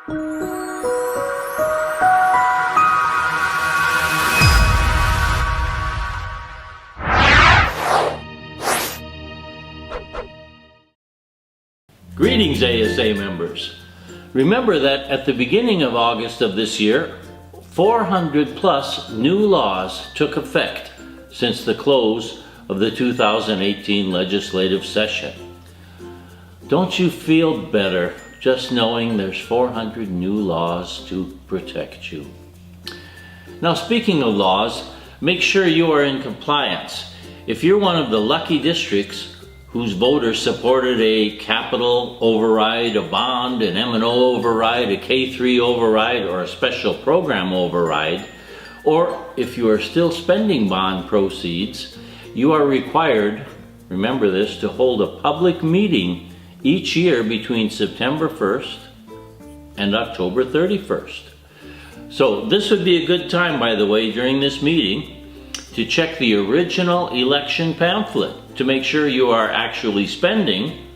Greetings, ASA members. Remember that at the beginning of August of this year, 400 plus new laws took effect since the close of the 2018 legislative session. Don't you feel better just knowing there's 400 new laws to protect you? Now, speaking of laws, make sure you are in compliance. If you're one of the lucky districts whose voters supported a capital override, a bond, an M&O override, a K3 override, or a special program override, or if you are still spending bond proceeds, you are required, remember this, to hold a public meeting each year between September 1st and October 31st. So this would be a good time, by the way, during this meeting, to check the original election pamphlet to make sure you are actually spending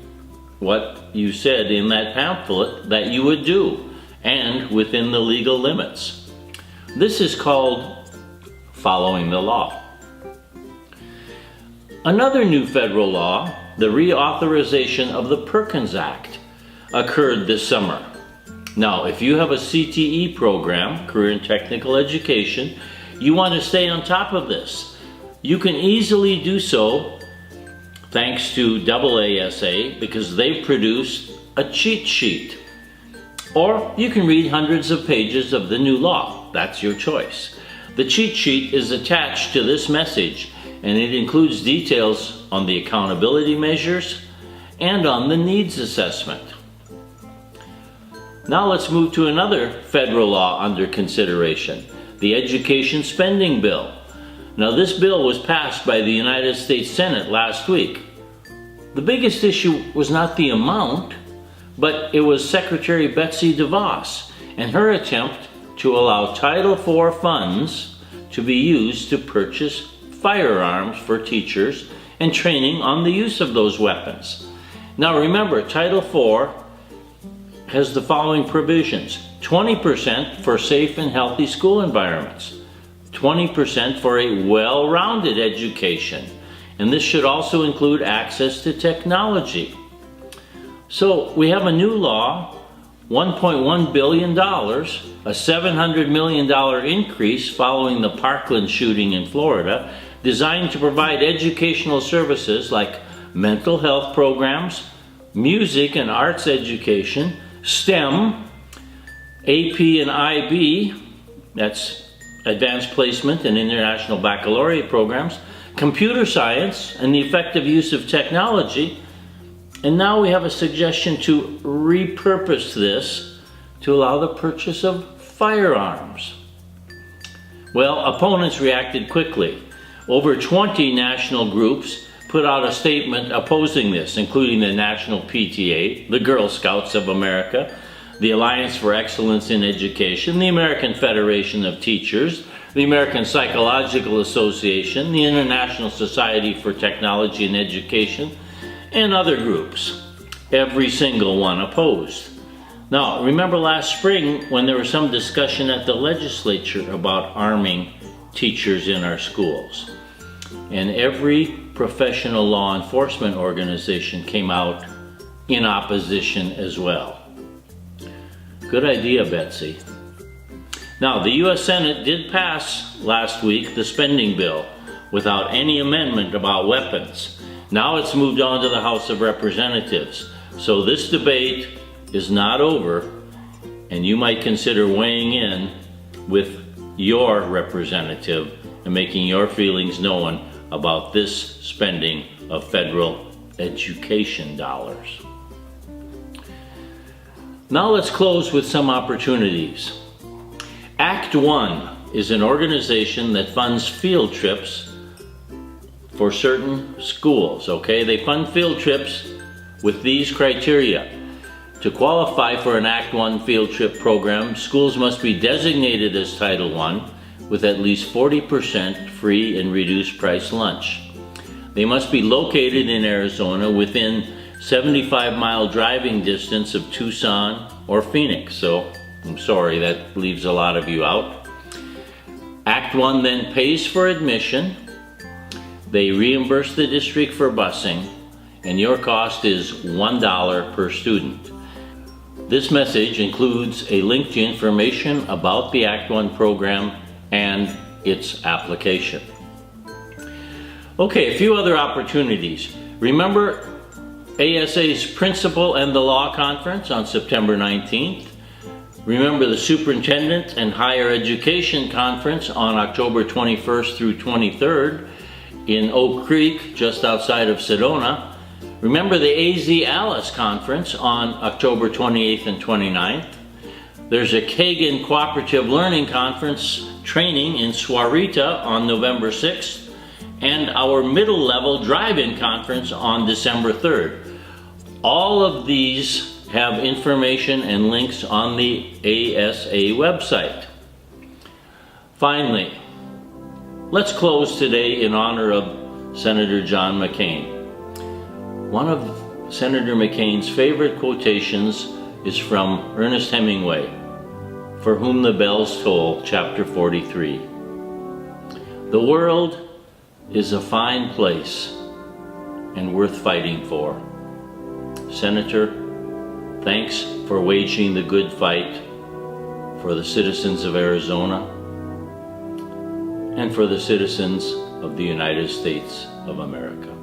what you said in that pamphlet that you would do, and within the legal limits. This is called following the law. Another new federal law, the reauthorization of the Perkins Act, occurred this summer. Now, if you have a CTE program, Career and Technical Education, you want to stay on top of this. You can easily do so thanks to AASA, because they've produced a cheat sheet. Or you can read hundreds of pages of the new law. That's your choice. The cheat sheet is attached to this message, and it includes details on the accountability measures and on the needs assessment. Now let's move to another federal law under consideration, the Education Spending Bill. Now, this bill was passed by the United States Senate last week. The biggest issue was not the amount, but it was Secretary Betsy DeVos and her attempt to allow Title IV funds to be used to purchase firearms for teachers and training on the use of those weapons. Now remember, Title IV has the following provisions: 20% for safe and healthy school environments, 20% for a well-rounded education, and this should also include access to technology. So we have a new law, $1.1 billion, a $700 million increase following the Parkland shooting in Florida, designed to provide educational services like mental health programs, music and arts education, STEM, AP and IB, that's Advanced Placement and International Baccalaureate programs, computer science and the effective use of technology. And now we have a suggestion to repurpose this to allow the purchase of firearms. Well, opponents reacted quickly. Over 20 national groups put out a statement opposing this, including the National PTA, the Girl Scouts of America, the Alliance for Excellence in Education, the American Federation of Teachers, the American Psychological Association, the International Society for Technology and Education, and other groups. Every single one opposed. Now, remember last spring when there was some discussion at the legislature about arming teachers in our schools, and every professional law enforcement organization came out in opposition as well. Good idea, Betsy. Now, the U.S. Senate did pass last week the spending bill without any amendment about weapons. Now it's moved on to the House of Representatives. So this debate is not over, and you might consider weighing in with your representative and making your feelings known about this spending of federal education dollars. Now let's close with some opportunities. Act One is an organization that funds field trips for certain schools, okay? They fund field trips with these criteria. To qualify for an Act One field trip program, schools must be designated as Title I with at least 40% free and reduced price lunch. They must be located in Arizona within 75-mile driving distance of Tucson or Phoenix, so I'm sorry, that leaves a lot of you out. Act 1 then pays for admission. They reimburse the district for busing, and your cost is $1 per student. This message includes a link to information about the Act 1 program and its application. Okay, a few other opportunities. Remember ASA's Principal and the Law Conference on September 19th. Remember the Superintendent and Higher Education Conference on October 21st through 23rd in Oak Creek, just outside of Sedona. Remember the AZ Alice Conference on October 28th and 29th. There's a Kagan Cooperative Learning Conference training in Sahuarita on November 6th, and our Middle Level Drive-In Conference on December 3rd. All of these have information and links on the ASA website. Finally, let's close today in honor of Senator John McCain. One of Senator McCain's favorite quotations is from Ernest Hemingway, For Whom the Bells Toll, chapter 43. The world is a fine place and worth fighting for. Senator, thanks for waging the good fight for the citizens of Arizona and for the citizens of the United States of America.